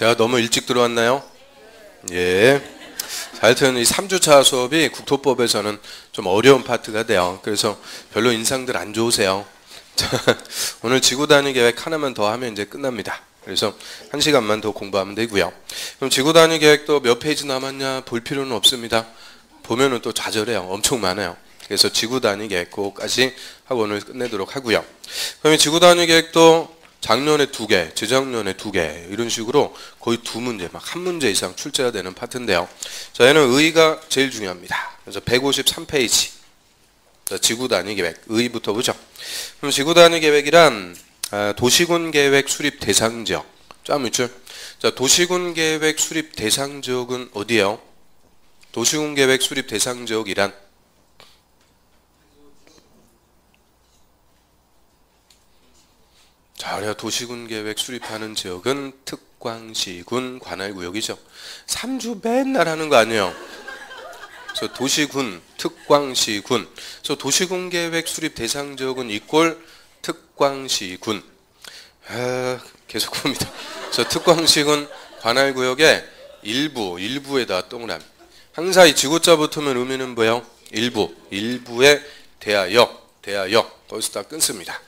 제가 너무 일찍 들어왔나요? 예. 하여튼 이 3주차 수업이 국토법에서는 좀 어려운 파트가 돼요. 그래서 별로 인상들 안 좋으세요. 오늘 지구단위 계획 하나만 더 하면 이제 끝납니다. 그래서 1시간만 더 공부하면 되고요. 그럼 지구단위 계획도 몇 페이지 남았냐 볼 필요는 없습니다. 보면은 또 좌절해요. 엄청 많아요. 그래서 지구단위 계획 그거까지 하고 오늘 끝내도록 하고요. 그럼 지구단위 계획도 작년에 2개, 재작년에 2개 이런 식으로 거의 2문제, 막 1문제 이상 출제가 되는 파트인데요. 자, 얘는 의의가 제일 중요합니다. 그래서 153페이지. 자, 지구단위 계획, 의의부터 보죠. 그럼 지구단위 계획이란 도시군 계획 수립 대상 지역. 쫙 밑줄. 자, 도시군 계획 수립 대상 지역은 어디예요? 도시군 계획 수립 대상 지역이란 자, 우리가 도시군 계획 수립하는 지역은 특광시군 관할구역이죠. 3주 맨날 하는 거 아니에요. 그래서 도시군, 특광시군. 그래서 도시군 계획 수립 대상 지역은 이꼴 특광시군. 계속 봅니다. 그래서 특광시군 관할구역의 일부에다 동그라미. 항상 이 지구자 붙으면 의미는 뭐예요? 일부에 대하역. 거기서 다 끊습니다.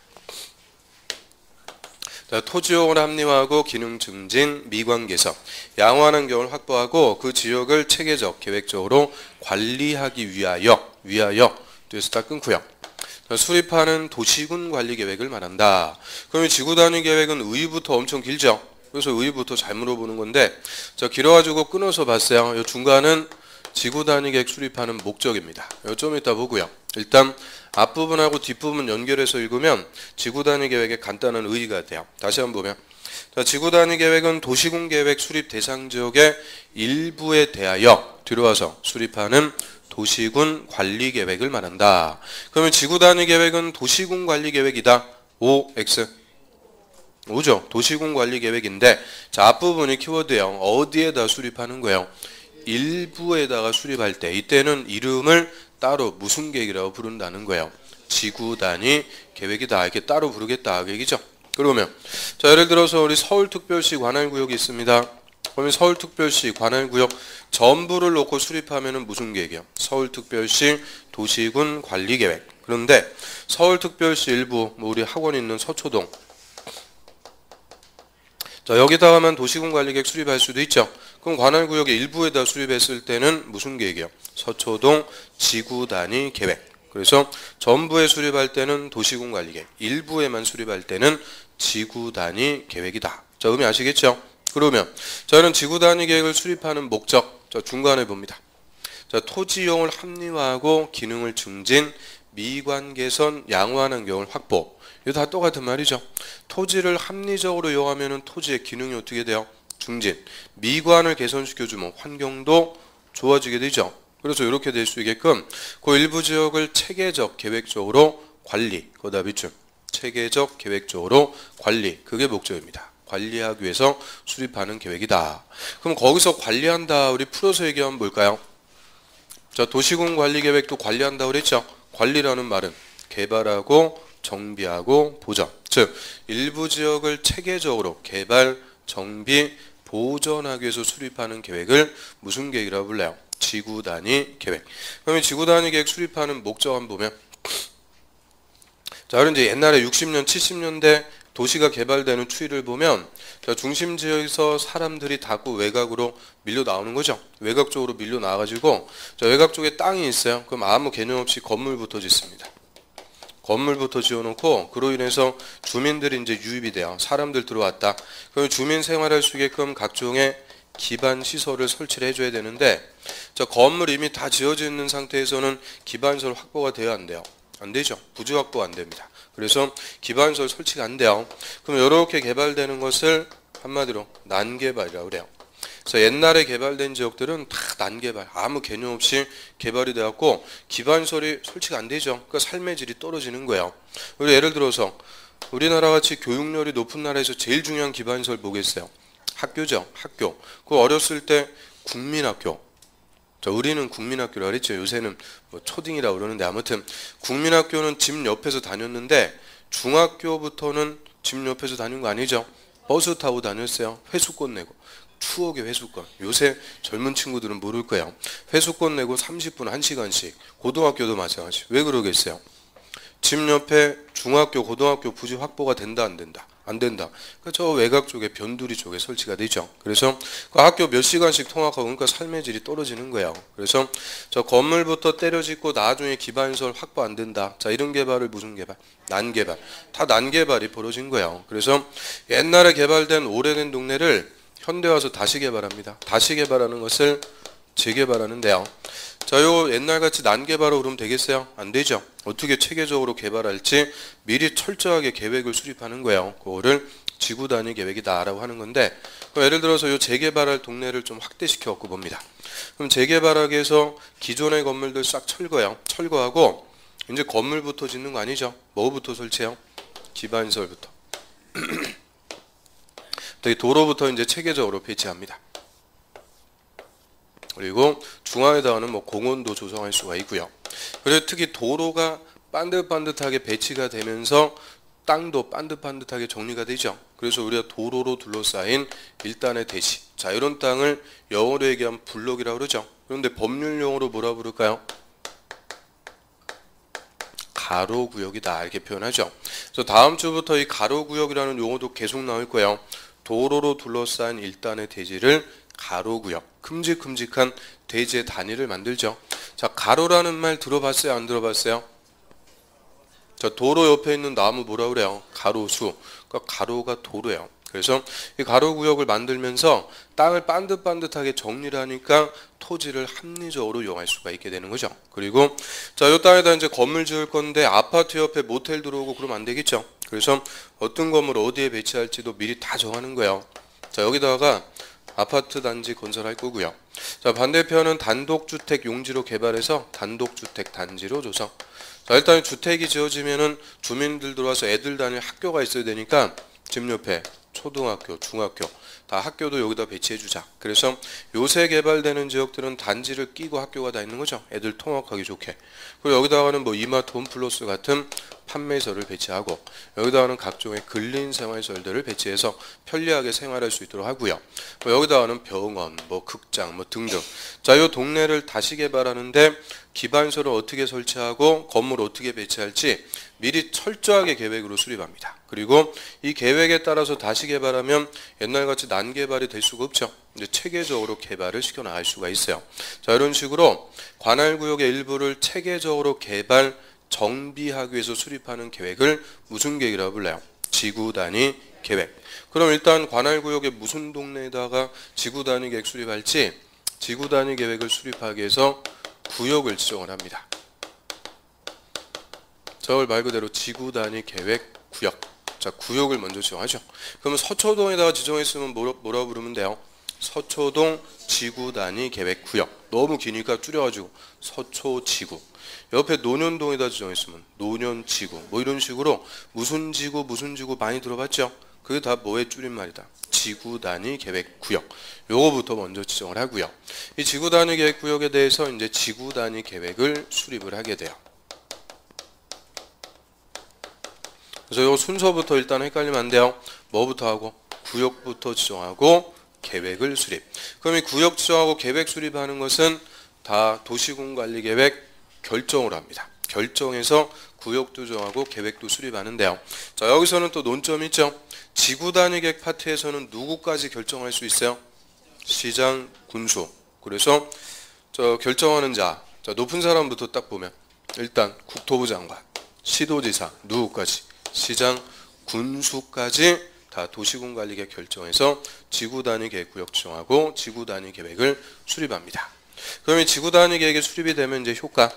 토지용을 합리화하고 기능 증진, 미관 개선, 양호한 환경을 확보하고 그 지역을 체계적, 계획적으로 관리하기 위하여 뒤에서 다 끊고요. 수립하는 도시군 관리 계획을 말한다. 그럼 지구 단위 계획은 의의부터 엄청 길죠. 그래서 의의부터 잘 물어보는 건데, 자, 길어가지고 끊어서 봤어요. 이 중간은 지구 단위 계획 수립하는 목적입니다. 이거 좀 이따 보고요. 일단 앞부분하고 뒷부분 연결해서 읽으면 지구단위 계획의 간단한 의의가 돼요. 다시 한번 보면 자, 지구단위 계획은 도시군 계획 수립 대상 지역의 일부에 대하여 뒤로와서 수립하는 도시군 관리 계획을 말한다. 그러면 지구단위 계획은 도시군 관리 계획이다. OX 오죠. 도시군 관리 계획인데 자, 앞부분이 키워드예요. 어디에다 수립하는 거예요? 일부에다가 수립할 때 이때는 이름을 따로 무슨 계획이라고 부른다는 거예요. 지구단위 계획이다. 이렇게 따로 부르겠다. 그 얘기죠. 그러면 자, 예를 들어서 우리 서울특별시 관할구역이 있습니다. 그러면 서울특별시 관할구역 전부를 놓고 수립하면은 무슨 계획이에요? 서울특별시 도시군 관리계획. 그런데 서울특별시 일부 뭐 우리 학원 있는 서초동 자, 여기다가만 도시군 관리계획 수립할 수도 있죠. 그럼 관할구역의 일부에다 수립했을 때는 무슨 계획이요? 서초동 지구단위 계획. 그래서 전부에 수립할 때는 도시군 관리계획, 일부에만 수립할 때는 지구단위 계획이다. 자, 의미 아시겠죠? 그러면 저는 지구단위 계획을 수립하는 목적, 자, 중간에 봅니다. 자, 토지 이용을 합리화하고 기능을 증진, 미관 개선, 양호한 환경을 확보. 이거 다 똑같은 말이죠. 토지를 합리적으로 이용하면 토지의 기능이 어떻게 돼요? 증진. 미관을 개선시켜주면 환경도 좋아지게 되죠. 그래서 이렇게 될 수 있게끔 그 일부 지역을 체계적, 계획적으로 관리. 그거다 밑줄. 체계적, 계획적으로 관리. 그게 목적입니다. 관리하기 위해서 수립하는 계획이다. 그럼 거기서 관리한다. 우리 풀어서 얘기하면 뭘까요? 자, 도시군 관리 계획도 관리한다 그랬죠. 관리라는 말은 개발하고 정비하고 보전. 즉 일부 지역을 체계적으로 개발, 정비, 보전하기 위해서 수립하는 계획을 무슨 계획이라고 불러요? 지구단위 계획. 그러면 지구단위 계획 수립하는 목적 한번 보면 자, 그럼 이제 옛날에 60년, 70년대 도시가 개발되는 추이를 보면 자, 중심 지역에서 사람들이 다구 외곽으로 밀려 나오는 거죠. 외곽 쪽으로 밀려 나와가지고 자, 외곽 쪽에 땅이 있어요. 그럼 아무 개념 없이 건물부터 짓습니다. 건물부터 지어놓고 그로 인해서 주민들이 이제 유입이 돼요. 사람들 들어왔다. 그럼 주민 생활할 수 있게끔 각종의 기반 시설을 설치를 해줘야 되는데 저 건물 이미 다 지어져 있는 상태에서는 기반시설 확보가 돼야 안 돼요. 안 되죠. 부지 확보가 안 됩니다. 그래서 기반시설 설치가 안 돼요. 그럼 이렇게 개발되는 것을 한마디로 난개발이라고 그래요. 그래서 옛날에 개발된 지역들은 다 난개발, 아무 개념 없이 개발이 되었고 기반시설이 설치가 안 되죠. 그러니까 삶의 질이 떨어지는 거예요. 우리 예를 들어서 우리나라 같이 교육열이 높은 나라에서 제일 중요한 기반시설 뭐겠어요? 학교죠. 학교. 그 어렸을 때 국민학교. 자, 우리는 국민학교라 그랬죠. 요새는 뭐 초딩이라고 그러는데 아무튼 국민학교는 집 옆에서 다녔는데 중학교부터는 집 옆에서 다닌 거 아니죠. 버스 타고 다녔어요. 회수권 내고. 추억의 회수권. 요새 젊은 친구들은 모를 거예요. 회수권 내고 30분 1시간씩. 고등학교도 마찬가지. 왜 그러겠어요? 집 옆에 중학교, 고등학교 부지 확보가 된다, 안 된다? 안 된다. 그러니까 저 외곽 쪽에 변두리 쪽에 설치가 되죠. 그래서 그 학교 몇 시간씩 통학하고 그러니까 삶의 질이 떨어지는 거예요. 그래서 저 건물부터 때려짓고 나중에 기반시설 확보 안 된다. 자, 이런 개발을 무슨 개발? 난개발. 다 난개발이 벌어진 거예요. 그래서 옛날에 개발된 오래된 동네를 현대 와서 다시 개발합니다. 다시 개발하는 것을 재개발하는데요. 자, 요 옛날같이 난개발로 그러면 되겠어요? 안 되죠. 어떻게 체계적으로 개발할지 미리 철저하게 계획을 수립하는 거예요. 그거를 지구 단위 계획이다라고 하는 건데, 예를 들어서 요 재개발할 동네를 좀 확대시켜 갖고 봅니다. 그럼 재개발하기 위해서 기존의 건물들 싹 철거해요. 철거하고 이제 건물부터 짓는 거 아니죠. 뭐부터 설치해요? 기반시설부터. 도로부터 이제 체계적으로 배치합니다. 그리고 중앙에다가는 뭐 공원도 조성할 수가 있고요. 그리고 특히 도로가 반듯반듯하게 배치가 되면서 땅도 반듯반듯하게 정리가 되죠. 그래서 우리가 도로로 둘러싸인 일단의 대지. 자, 이런 땅을 영어로 얘기하면 블록이라고 그러죠. 그런데 법률 용어로 뭐라 부를까요? 가로구역이다, 이렇게 표현하죠. 그래서 다음 주부터 이 가로구역이라는 용어도 계속 나올 거예요. 도로로 둘러싼 일단의 대지를 가로구역, 큼직큼직한 대지의 단위를 만들죠. 자, 가로라는 말 들어봤어요? 안 들어봤어요? 자, 도로 옆에 있는 나무 뭐라 그래요? 가로수. 그러니까 가로가 도로예요. 그래서 이 가로구역을 만들면서 땅을 반듯반듯하게 정리를 하니까 토지를 합리적으로 이용할 수가 있게 되는 거죠. 그리고 자, 이 땅에다 이제 건물 지을 건데 아파트 옆에 모텔 들어오고 그러면 안 되겠죠. 그래서 어떤 건물 어디에 배치할지도 미리 다 정하는 거예요. 자, 여기다가 아파트 단지 건설할 거고요. 자, 반대편은 단독주택 용지로 개발해서 단독주택 단지로 조성. 자, 일단 주택이 지어지면은 주민들 들어와서 애들 다닐 학교가 있어야 되니까 집 옆에 초등학교, 중학교 다 학교도 여기다 배치해 주자. 그래서 요새 개발되는 지역들은 단지를 끼고 학교가 다 있는 거죠. 애들 통학하기 좋게. 그리고 여기다가는 뭐 이마트 홈플러스 같은 판매시설을 배치하고 여기다가는 각종의 근린생활시설들을 배치해서 편리하게 생활할 수 있도록 하고요. 뭐 여기다가는 병원, 뭐 극장, 뭐 등등. 자, 이 동네를 다시 개발하는데 기반시설을 어떻게 설치하고 건물 어떻게 배치할지 미리 철저하게 계획으로 수립합니다. 그리고 이 계획에 따라서 다시 개발하면 옛날같이 난개발이 될 수가 없죠. 이제 체계적으로 개발을 시켜 나갈 수가 있어요. 자, 이런 식으로 관할구역의 일부를 체계적으로 개발 정비하기 위해서 수립하는 계획을 무슨 계획이라고 불러요? 지구 단위 계획. 그럼 일단 관할구역의 무슨 동네에다가 지구 단위 계획 수립할지 지구 단위 계획을 수립하기 위해서 구역을 지정을 합니다. 저걸 말 그대로 지구 단위 계획 구역. 자, 구역을 먼저 지정하죠. 그러면 서초동에다가 지정했으면 뭐라 부르면 돼요? 서초동 지구 단위 계획 구역. 너무 기니까 줄여가지고 서초지구. 옆에 논현동에다 지정했으면 논현지구. 뭐 이런 식으로 무슨 지구 많이 들어봤죠? 그게 다 뭐의 줄임말이다? 지구 단위 계획 구역. 요거부터 먼저 지정을 하고요. 이 지구 단위 계획 구역에 대해서 이제 지구 단위 계획을 수립을 하게 돼요. 그래서 요 순서부터 일단 헷갈리면 안 돼요. 뭐부터 하고? 구역부터 지정하고 계획을 수립. 그럼 이 구역 지정하고 계획 수립하는 것은 다 도시군관리계획 결정을 합니다. 결정해서 구역도 정하고 계획도 수립하는데요. 자, 여기서는 또 논점이 있죠. 지구 단위 계획 파트에서는 누구까지 결정할 수 있어요? 시장, 군수. 그래서 저 결정하는 자, 높은 사람부터 딱 보면 일단 국토부 장관, 시도지사, 누구까지? 시장, 군수까지 다 도시군관리계획 결정해서 지구 단위 계획 구역 지정하고 지구 단위 계획을 수립합니다. 그럼 이 지구 단위 계획이 수립이 되면 이제 효과.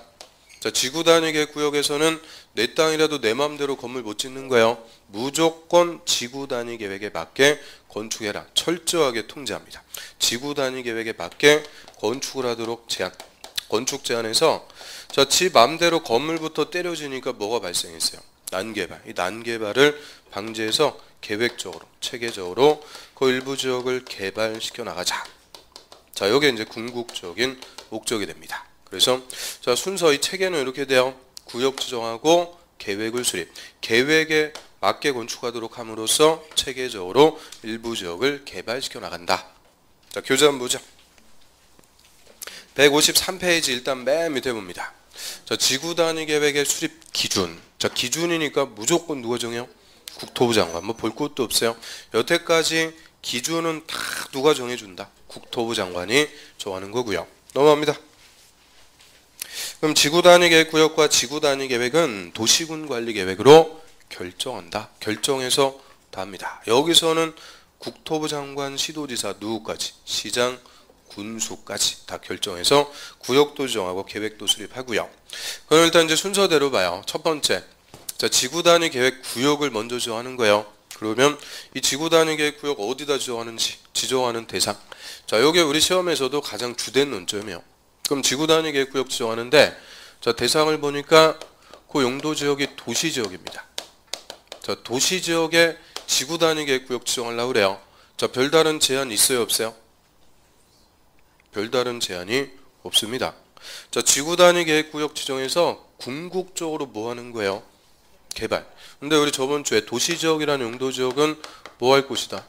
자, 지구 단위 계획 구역에서는 내 땅이라도 내 마음대로 건물 못 짓는 거예요. 무조건 지구 단위 계획에 맞게 건축해라. 철저하게 통제합니다. 지구 단위 계획에 맞게 건축을 하도록 제한. 건축 제한에서 자, 지 마음대로 건물부터 때려지니까 뭐가 발생했어요? 난개발. 이 난개발을 방지해서 계획적으로, 체계적으로 그 일부 지역을 개발시켜 나가자. 자, 이게 이제 궁극적인 목적이 됩니다. 그래서 자, 순서 이 체계는 이렇게 돼요. 구역 지정하고 계획을 수립. 계획에 맞게 건축하도록 함으로써 체계적으로 일부 지역을 개발시켜 나간다. 자, 교재 한번 보죠. 153페이지 일단 맨 밑에 봅니다. 자, 지구단위 계획의 수립 기준. 자, 기준이니까 무조건 누가 정해요? 국토부 장관. 뭐 볼 것도 없어요. 여태까지 기준은 다 누가 정해준다? 국토부 장관이 정하는 거고요. 넘어갑니다. 그럼 지구단위 계획구역과 지구단위 계획은 도시군 관리 계획으로 결정한다. 결정해서 다 합니다. 여기서는 국토부 장관, 시도지사 누구까지? 시장, 군수까지 다 결정해서 구역도 지정하고 계획도 수립하고요. 그럼 일단 이제 순서대로 봐요. 첫 번째, 자, 지구단위 계획 구역을 먼저 지정하는 거예요. 그러면 이 지구단위 계획 구역 어디다 지정하는지 지정하는 대상. 자, 이게 우리 시험에서도 가장 주된 논점이에요. 그럼 지구단위 계획 구역 지정하는데, 자, 대상을 보니까 그 용도 지역이 도시 지역입니다. 자, 도시 지역에 지구단위 계획 구역 지정하려고 그래요. 자, 별다른 제한 있어요, 없어요? 별다른 제한이 없습니다. 자, 지구단위 계획구역 지정에서 궁극적으로 뭐 하는 거예요? 개발. 근데 우리 저번 주에 도시지역이라는 용도지역은 뭐 할 곳이다?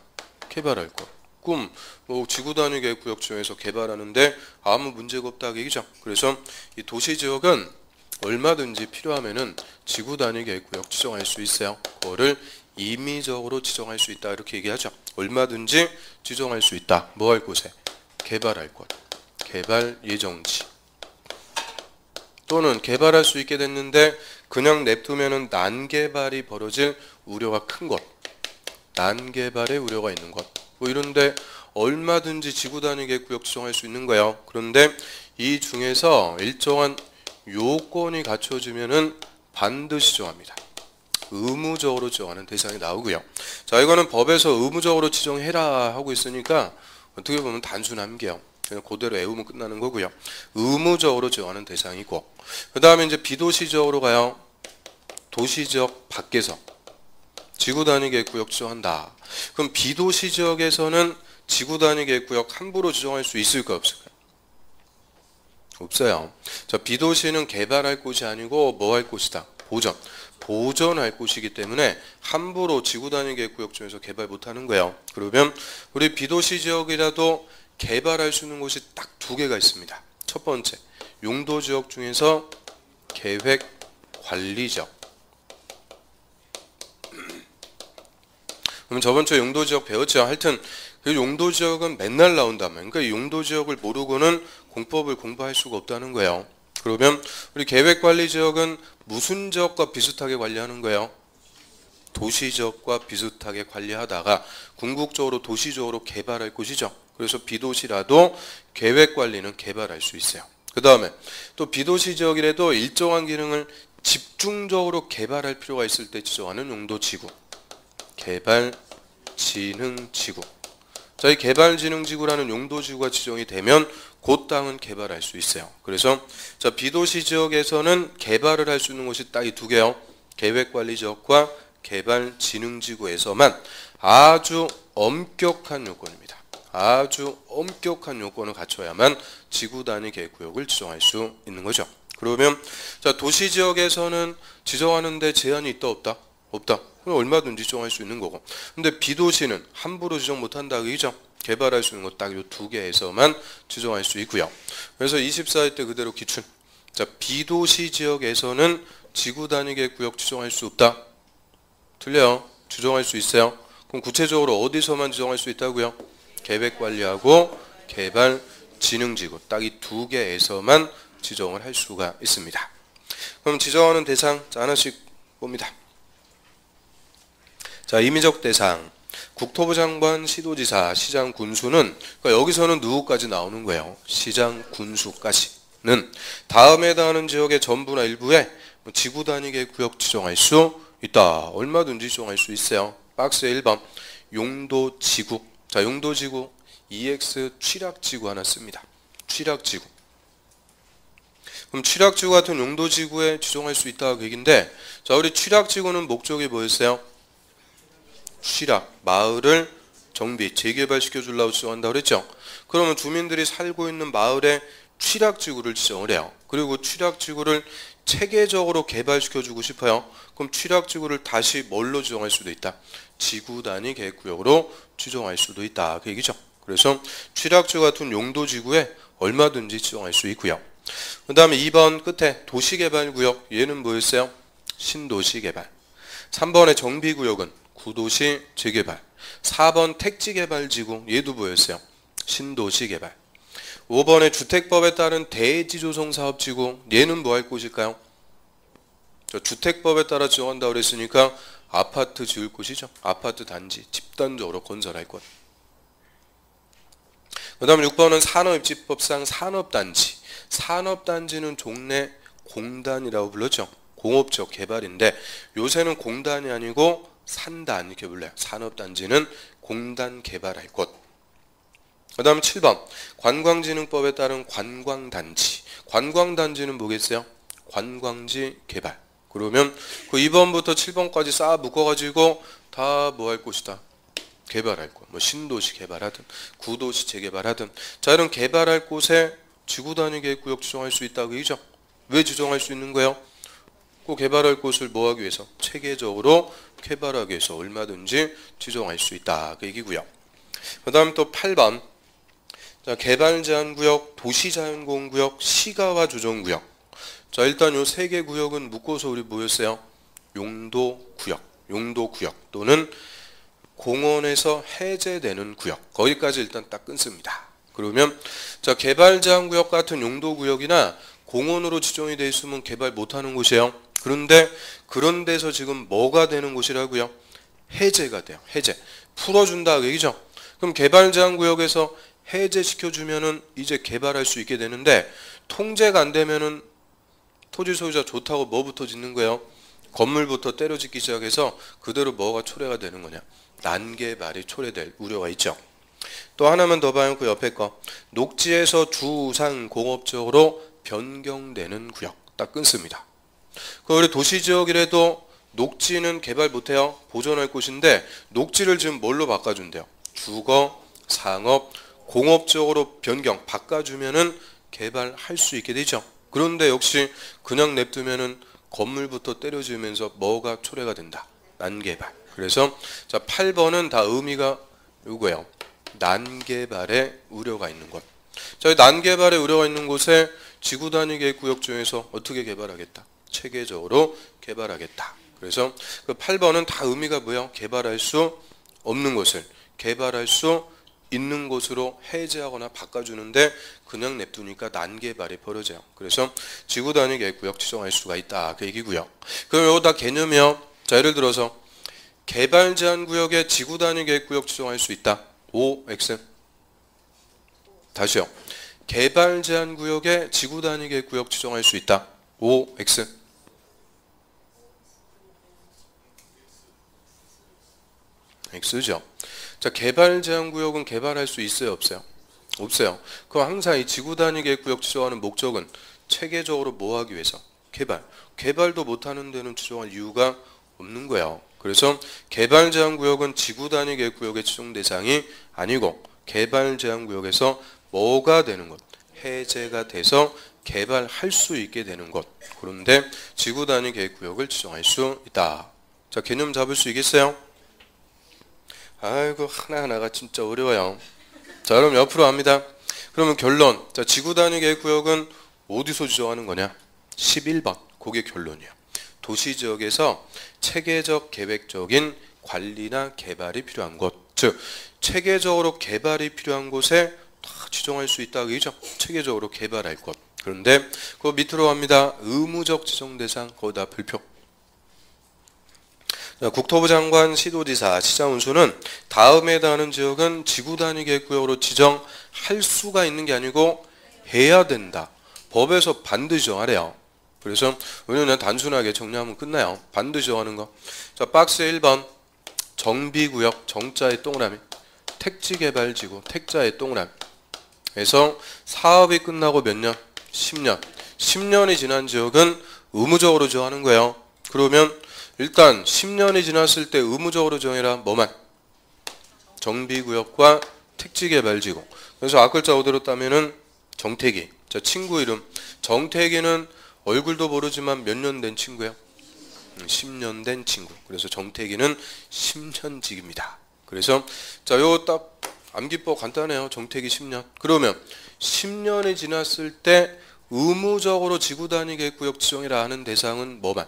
개발할 곳. 꿈, 뭐 지구단위 계획구역 지정에서 개발하는데 아무 문제가 없다 그 얘기죠. 그래서 이 도시지역은 얼마든지 필요하면은 지구단위 계획구역 지정할 수 있어요. 그거를 임의적으로 지정할 수 있다 이렇게 얘기하죠. 얼마든지 지정할 수 있다. 뭐 할 곳에? 개발할 것, 개발 예정지 또는 개발할 수 있게 됐는데 그냥 냅두면은 난개발이 벌어질 우려가 큰 것, 난개발의 우려가 있는 것, 뭐 이런데 얼마든지 지구단위 계획구역 지정할 수 있는 거예요. 그런데 이 중에서 일정한 요건이 갖춰지면은 반드시 지정합니다. 의무적으로 지정하는 대상이 나오고요. 자, 이거는 법에서 의무적으로 지정해라 하고 있으니까 어떻게 보면 단순함게요. 그냥 그대로 외우면 끝나는 거고요. 의무적으로 지정하는 대상이고, 그 다음에 이제 비도시지역으로 가요. 도시지역 밖에서 지구단위 계획구역 지정한다. 그럼 비도시지역에서는 지구단위 계획구역 함부로 지정할 수 있을까 없을까요? 없어요. 자, 비도시는 개발할 곳이 아니고 뭐 할 곳이다? 보전할 곳이기 때문에 함부로 지구단위 계획구역 중에서 개발 못하는 거예요. 그러면 우리 비도시 지역이라도 개발할 수 있는 곳이 딱 두 개가 있습니다. 첫 번째, 용도지역 중에서 계획관리지역. 그럼 저번 주에 용도지역 배웠죠. 하여튼 그 용도지역은 맨날 나온다면, 그러니까 용도지역을 모르고는 공법을 공부할 수가 없다는 거예요. 그러면 우리 계획관리지역은 무슨 지역과 비슷하게 관리하는 거예요? 도시지역과 비슷하게 관리하다가 궁극적으로 도시적으로 개발할 곳이죠. 그래서 비도시라도 계획관리는 개발할 수 있어요. 그 다음에 또 비도시지역이라도 일정한 기능을 집중적으로 개발할 필요가 있을 때 지정하는 용도지구, 개발진흥지구. 자, 이 개발진흥지구라는 용도지구가 지정이 되면 그 땅은 개발할 수 있어요. 그래서 자, 비도시 지역에서는 개발을 할 수 있는 곳이 딱 이 두 개요. 계획관리지역과 개발진흥지구에서만 아주 엄격한 요건입니다. 아주 엄격한 요건을 갖춰야만 지구단위 계획구역을 지정할 수 있는 거죠. 그러면 자, 도시지역에서는 지정하는데 제한이 있다 없다? 없다. 그럼 얼마든지 지정할 수 있는 거고. 근데 비도시는 함부로 지정 못한다 그죠? 개발할 수 있는 것 딱 이 두 개에서만 지정할 수 있고요. 그래서 24회 때 그대로 기출. 자, 비도시 지역에서는 지구단위 계획구역 지정할 수 없다. 틀려요. 지정할 수 있어요. 그럼 구체적으로 어디서만 지정할 수 있다고요? 계획관리하고 개발진흥지구 딱 이 두 개에서만 지정을 할 수가 있습니다. 그럼 지정하는 대상 자, 하나씩 봅니다. 자, 임의적 대상 국토부 장관, 시도지사, 시장, 군수는 그러니까 여기서는 누구까지 나오는 거예요? 시장, 군수까지는 다음에 해당하는 지역의 전부나 일부에 지구단위 계획구역 지정할 수 있다. 얼마든지 지정할 수 있어요. 박스에 1번 용도지구. 자, 용도지구 EX 취락지구 하나 씁니다. 취락지구. 그럼 취락지구 같은 용도지구에 지정할 수 있다 그 얘기인데, 자, 우리 취락지구는 목적이 뭐였어요? 취락, 마을을 정비, 재개발시켜 주려고 지정한다고 그랬죠. 그러면 주민들이 살고 있는 마을에 취락지구를 지정을 해요. 그리고 취락지구를 체계적으로 개발시켜 주고 싶어요. 그럼 취락지구를 다시 뭘로 지정할 수도 있다? 지구단위 계획구역으로 지정할 수도 있다 그 얘기죠. 그래서 취락지 같은 용도지구에 얼마든지 지정할 수 있고요. 그 다음에 2번 끝에 도시개발구역, 얘는 뭐였어요? 신도시개발. 3번의 정비구역은 구도시 재개발. 4번 택지개발지구, 얘도 뭐였어요? 신도시개발. 5번의 주택법에 따른 대지조성사업지구, 얘는 뭐 할 곳일까요? 주택법에 따라 지정한다고 그랬으니까 아파트 지을 곳이죠. 아파트 단지, 집단적으로 건설할 곳. 그 다음에 6번은 산업입지법상 산업단지. 산업단지는 종래 공단이라고 불렀죠. 공업적 개발인데 요새는 공단이 아니고 산단 이렇게 불러요. 산업단지는 공단 개발할 곳. 그 다음 7번 관광진흥법에 따른 관광단지. 관광단지는 뭐겠어요? 관광지 개발. 그러면 그 2번부터 7번까지 쌓아 묶어가지고 다 뭐 할 곳이다? 개발할 곳. 뭐 신도시 개발하든 구도시 재개발하든 자 이런 개발할 곳에 지구단위 계획구역 지정할 수 있다고 얘기죠. 왜 지정할 수 있는 거예요? 그 개발할 곳을 뭐 하기 위해서? 체계적으로 개발하기 위해서 얼마든지 지정할 수 있다. 그 얘기고요. 그 다음 또 8번 자, 개발제한구역, 도시자연공원구역, 시가와 조정구역. 자 일단 요 세 개 구역은 묶어서 우리 뭐였어요? 용도구역, 용도구역 또는 공원에서 해제되는 구역. 거기까지 일단 딱 끊습니다. 그러면 자 개발제한구역 같은 용도구역이나 공원으로 지정이 돼 있으면 개발 못하는 곳이에요. 그런데 그런 데서 지금 뭐가 되는 곳이라고요? 해제가 돼요. 해제. 풀어준다 그 얘기죠. 그럼 개발제한구역에서 해제시켜주면은 이제 개발할 수 있게 되는데 통제가 안 되면은 토지 소유자 좋다고 뭐부터 짓는 거예요? 건물부터 때려 짓기 시작해서 그대로 뭐가 초래가 되는 거냐? 난개발이 초래될 우려가 있죠. 또 하나만 더 봐요. 그 옆에 거. 녹지에서 주상 공업적으로 변경되는 구역. 딱 끊습니다. 그 우리 도시지역이라도 녹지는 개발 못해요. 보존할 곳인데 녹지를 지금 뭘로 바꿔준대요? 주거, 상업, 공업적으로 변경, 바꿔주면은 개발할 수 있게 되죠. 그런데 역시 그냥 냅두면은 건물부터 때려지면서 뭐가 초래가 된다. 난개발. 그래서 자 8번은 다 의미가 이거예요. 난개발의 우려가 있는 곳. 자, 난개발의 우려가 있는 곳에 지구단위 계획구역 중에서 어떻게 개발하겠다? 체계적으로 개발하겠다. 그래서 그 8번은 다 의미가 뭐예요? 개발할 수 없는 곳을 개발할 수 있는 곳으로 해제하거나 바꿔주는데 그냥 냅두니까 난개발이 벌어져요. 그래서 지구단위 계획구역 지정할 수가 있다. 그 얘기고요. 그럼 이거 다 개념이요. 자, 예를 들어서 개발 제한 구역에 지구단위 계획구역 지정할 수 있다. OX. 다시요. 개발 제한 구역에 지구단위 계획구역 지정할 수 있다. OX. X죠. 자, 개발 제한 구역은 개발할 수 있어요, 없어요? 없어요. 그럼 항상 이 지구단위 계획구역 지정하는 목적은 체계적으로 뭐 하기 위해서? 개발. 개발도 못하는 데는 지정할 이유가 없는 거예요. 그래서 개발 제한 구역은 지구단위 계획구역의 지정 대상이 아니고 개발 제한 구역에서 뭐가 되는 것? 해제가 돼서 개발할 수 있게 되는 것. 그런데 지구단위 계획구역을 지정할 수 있다. 자, 개념 잡을 수 있겠어요? 아이고 하나하나가 진짜 어려워요. 자, 그럼 옆으로 합니다. 그러면 결론. 자, 지구단위 계획구역은 어디서 지정하는 거냐? 11번. 그게 결론이에요. 도시지역에서 체계적 계획적인 관리나 개발이 필요한 곳. 즉 체계적으로 개발이 필요한 곳에 다 지정할 수 있다고 얘기죠. 체계적으로 개발할 곳. 그런데 그 밑으로 갑니다. 의무적 지정 대상. 거기다 불표. 자, 국토부 장관, 시도지사, 시장운수는 다음에 해당하는 지역은 지구단위 계획구역으로 지정할 수가 있는 게 아니고 해야 된다. 법에서 반드시 정하래요. 그래서 우리는 단순하게 정리하면 끝나요. 반드시 정하는 거. 자, 박스 1번 정비구역, 정자의 동그라미, 택지개발지구, 택자의 동그라미. 그래서 사업이 끝나고 몇 년? 10년. 10년이 지난 지역은 의무적으로 정하는 거예요. 그러면 일단 10년이 지났을 때 의무적으로 정해라. 뭐만? 정비구역과 택지개발지구. 그래서 앞글자 그대로 따면은 정태기. 자, 친구 이름. 정태기는 얼굴도 모르지만 몇 년 된 친구예요? 10년 된 친구. 그래서 정태기는 10년직입니다. 그래서 자, 요거 딱 암기법 간단해요. 정택이 10년. 그러면 10년이 지났을 때 의무적으로 지구단위계획구역 지정이라 하는 대상은 뭐만?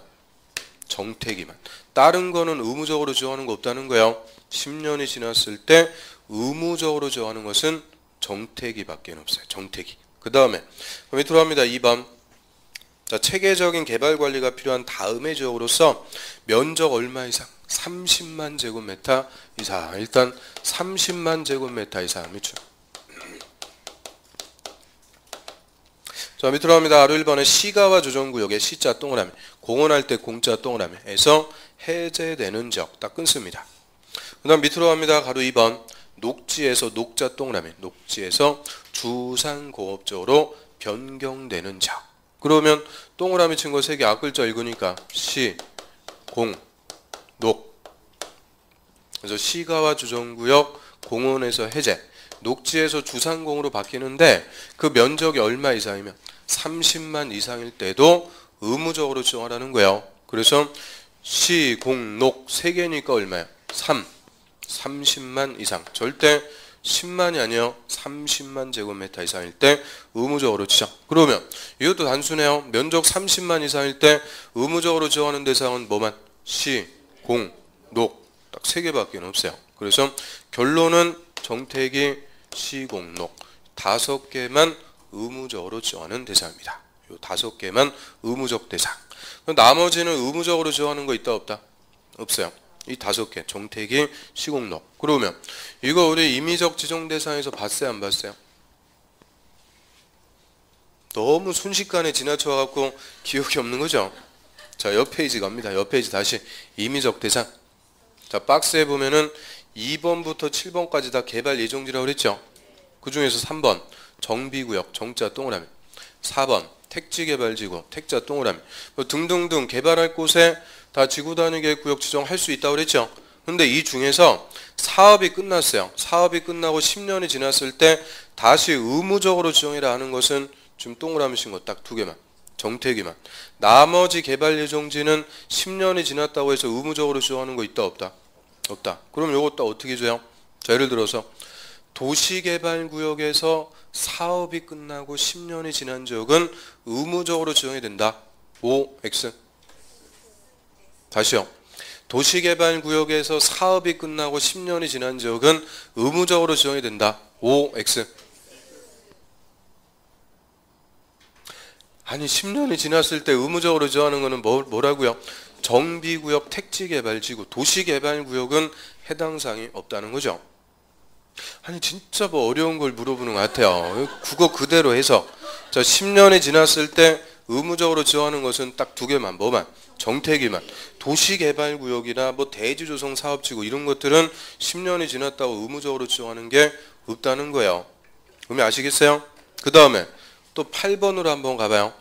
정택이만. 다른 거는 의무적으로 지정하는 거 없다는 거예요. 10년이 지났을 때 의무적으로 지정하는 것은 정택이밖에 없어요. 정택이. 그 다음에 밑으로 합니다. 2번. 자, 체계적인 개발 관리가 필요한 다음의 지역으로서 면적 얼마 이상? 30만 제곱미터 이상. 일단 30만 제곱미터 이상 밑줄. 자, 밑으로 갑니다. 가로 1번에 시가와 조정구역의 시자 동그라미, 공원할 때 공자 동그라미에서 해제되는 지역 딱 끊습니다. 그 다음 밑으로 갑니다. 가로 2번 녹지에서 녹자 동그라미, 녹지에서 주상공업적으로 변경되는 지역. 그러면 동그라미 친 거 3개 앞글자 읽으니까 시, 공, 녹. 그래서 시가와 조정구역 공원에서 해제, 녹지에서 주상공으로 바뀌는데 그 면적이 얼마 이상이면 30만 이상일 때도 의무적으로 지정하라는 거예요. 그래서 시, 공, 녹 3개니까 얼마야? 30만 이상. 절대 10만이 아니요 30만 제곱미터 이상일 때 의무적으로 지정. 그러면 이것도 단순해요. 면적 30만 이상일 때 의무적으로 지정하는 대상은 뭐만? 시, 공, 녹 딱 3개밖에 없어요. 그래서 결론은 정택이 시, 공, 녹 5개만 의무적으로 지정하는 대상입니다. 요 5개만 의무적 대상. 나머지는 의무적으로 지정하는 거 있다 없다? 없어요. 이 5개 정택이 시공록. 그러면 이거 우리 임의적 지정 대상에서 봤어요 안 봤어요? 너무 순식간에 지나쳐 갖고 기억이 없는 거죠. 자, 옆 페이지 갑니다. 옆 페이지 다시 임의적 대상. 자, 박스에 보면은 2번부터 7번까지 다 개발 예정지라고 그랬죠. 그 중에서 3번 정비구역 정자 동그라미, 4번 택지개발지구 택자 동그라미 뭐 등등등 개발할 곳에 다 지구단위계획구역 지정할 수 있다고 그랬죠. 근데 이 중에서 사업이 끝났어요. 사업이 끝나고 10년이 지났을 때 다시 의무적으로 지정이라 하는 것은 지금 동그라미 친 거 딱 2개만. 정택이만. 나머지 개발 예정지는 10년이 지났다고 해서 의무적으로 지정하는 거 있다 없다? 없다. 그럼 요거 딱 어떻게 줘요? 자, 예를 들어서 도시개발구역에서 사업이 끝나고 10년이 지난 지역은 의무적으로 지정이 된다. OX. 다시요. 도시개발구역에서 사업이 끝나고 10년이 지난 지역은 의무적으로 지정이 된다. OX. 아니 10년이 지났을 때 의무적으로 지정하는 거는 뭐라고요? 정비구역 택지개발지구 도시개발구역은 해당 사항이 없다는 거죠. 아니 진짜 뭐 어려운 걸 물어보는 것 같아요. 국어 그대로 해서 자 10년이 지났을 때 의무적으로 지정하는 것은 딱 2개만. 뭐만? 정택이만. 도시개발구역이나 뭐 대지조성 사업지구 이런 것들은 10년이 지났다고 의무적으로 지정하는 게 없다는 거예요. 의미 아시겠어요? 그 다음에 또 8번으로 한번 가봐요.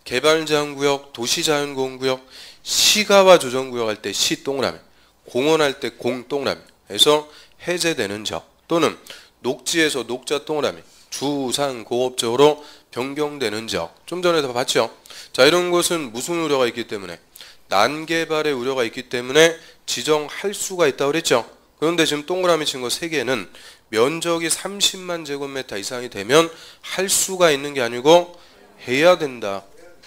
개발제한구역, 도시자연공원구역, 시가와 조정구역 할 때 시 동그라미, 공원할 때 공 동그라미에서 해제되는 지역 또는 녹지에서 녹자 동그라미, 주상공업적으로 변경되는 지역. 좀 전에 다 봤죠? 자, 이런 것은 무슨 우려가 있기 때문에? 난개발의 우려가 있기 때문에 지정할 수가 있다고 그랬죠? 그런데 지금 동그라미 친 거 3개는 면적이 30만 제곱미터 이상이 되면 할 수가 있는 게 아니고 해야 된다.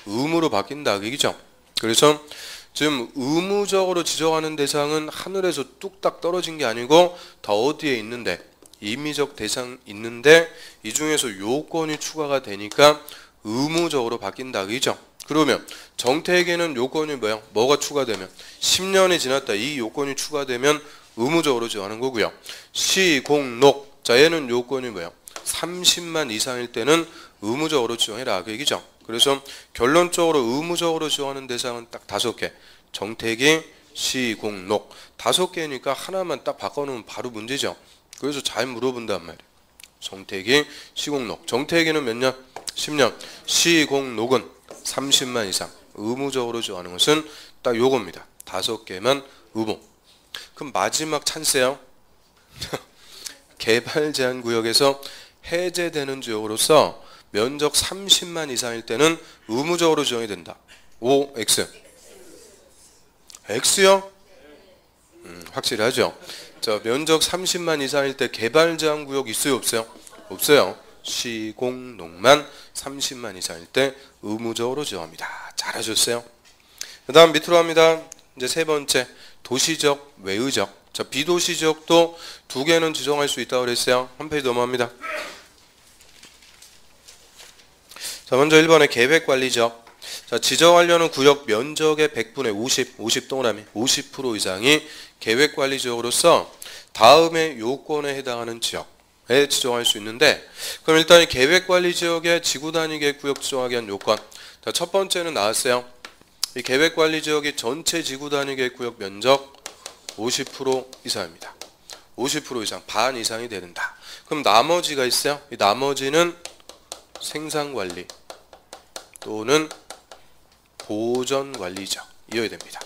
의무로 바뀐다. 그얘기죠. 그래서 지금 의무적으로 지정하는 대상은 하늘에서 뚝딱 떨어진 게 아니고 다 어디에 있는데 임의적 대상 있는데 이 중에서 요건이 추가가 되니까 의무적으로 바뀐다. 그죠? 그러면 정택에는 요건이 뭐야? 뭐가 추가되면 10년이 지났다. 이 요건이 추가되면 의무적으로 지정하는 거고요. 시, 공, 녹. 자, 얘는 요건이 뭐야? 30만 이상일 때는 의무적으로 지정해라. 그 얘기죠. 그래서 결론적으로 의무적으로 지정하는 대상은 딱 5개. 정택이, 시, 공, 녹. 5개니까 하나만 딱 바꿔놓으면 바로 문제죠. 그래서 잘 물어본단 말이에요. 정택이, 시, 공, 녹. 정택이는 몇 년? 10년. 시, 공, 녹은 30만 이상. 의무적으로 지정하는 것은 딱 요겁니다. 5개만 의무. 그럼 마지막 찬스예요. 개발제한구역에서 해제되는 지역으로서 면적 30만 이상일 때는 의무적으로 지정이 된다. O, X. X요? 확실하죠. 자, 면적 30만 이상일 때 개발 제한 구역 있어요, 없어요? 없어요. 시공농만 30만 이상일 때 의무적으로 지정합니다. 잘하셨어요. 그 다음 밑으로 갑니다. 이제 세 번째, 도시적, 외의적. 자, 비도시적도 두 개는 지정할 수 있다고 그랬어요. 한 페이지 넘어갑니다. 자, 먼저 1번에 계획관리적. 자, 지정하려는 구역 면적의 100분의 50 동그라미 50% 이상이 계획관리지역으로서 다음의 요건에 해당하는 지역에 지정할 수 있는데, 그럼 일단 이 계획관리지역의 지구단위 계획구역 지정하기 위한 요건. 자, 첫 번째는 나왔어요. 이 계획관리지역이 전체 지구단위 계획구역 면적 50% 이상입니다. 50% 이상, 반 이상이 되는다. 그럼 나머지가 있어요. 이 나머지는 생산관리 또는 보전관리적 이해됩니다.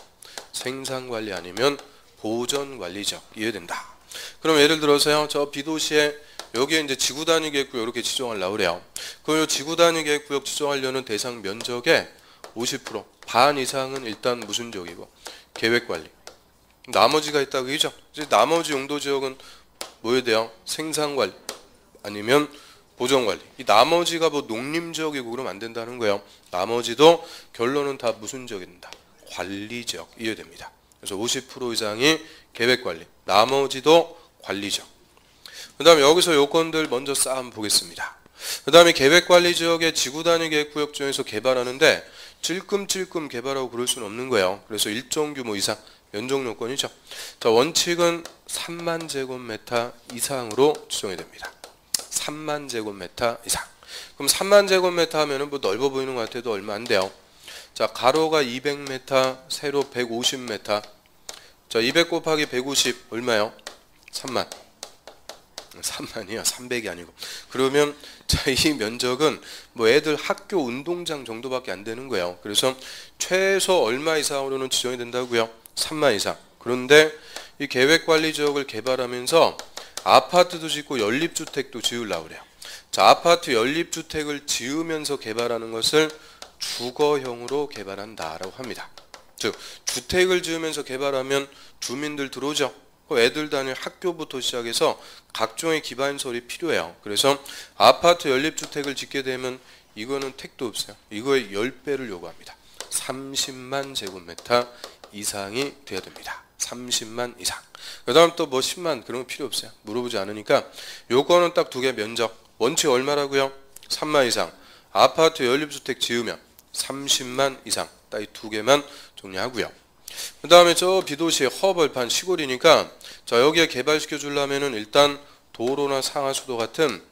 생산관리 아니면 보전관리적 이해된다. 그럼 예를 들어서요, 저 B도시에 여기에 이제 지구단위 계획구역 이렇게 지정하려고 그래요. 그럼 지구단위 계획구역 지정하려는 대상 면적의 50%, 반 이상은 일단 무슨 지역이고? 계획관리. 나머지가 있다고 그죠? 이제 나머지 용도 지역은 뭐에 대한 생산관리 아니면 보전관리. 이 나머지가 뭐 농림지역이고 그러면 안 된다는 거예요. 나머지도 결론은 다 무슨 지역이 된다? 관리지역 이해됩니다. 그래서 50% 이상이 계획관리, 나머지도 관리지역. 그 다음에 여기서 요건들 먼저 싹 한번 보겠습니다. 그 다음에 계획관리지역의 지구단위 계획구역 중에서 개발하는데 찔끔찔끔 개발하고 그럴 수는 없는 거예요. 그래서 일정 규모 이상 면적 요건이죠. 자, 원칙은 3만 제곱미터 이상으로 지정이 됩니다. 3만 제곱미터 이상. 그럼 3만 제곱미터 하면은 뭐 넓어 보이는 것 같아도 얼마 안 돼요. 자, 가로가 200m, 세로 150m. 자, 200 곱하기 150 얼마요? 3만. 3만이야. 300이 아니고. 그러면 자, 이 면적은 뭐 애들 학교 운동장 정도밖에 안 되는 거예요. 그래서 최소 얼마 이상으로는 지정이 된다고요? 3만 이상. 그런데 이 계획관리지역을 개발하면서 아파트도 짓고 연립주택도 지으려고 그래요. 자, 아파트 연립주택을 지으면서 개발하는 것을 주거형으로 개발한다라고 합니다. 즉, 주택을 지으면서 개발하면 주민들 들어오죠. 애들 다닐 학교부터 시작해서 각종의 기반시설이 필요해요. 그래서 아파트 연립주택을 짓게 되면 이거는 택도 없어요. 이거의 10배를 요구합니다. 30만 제곱미터 이상이 돼야 됩니다. 30만 이상. 그 다음 또 뭐 10만 그런 거 필요 없어요. 물어보지 않으니까 요거는 딱 두 개 면적. 원칙 얼마라고요? 3만 이상. 아파트 연립주택 지으면 30만 이상. 딱 이 두 개만 정리하고요. 그 다음에 저 비도시 허벌판 시골이니까 자, 여기에 개발시켜 주려면은 일단 도로나 상하수도 같은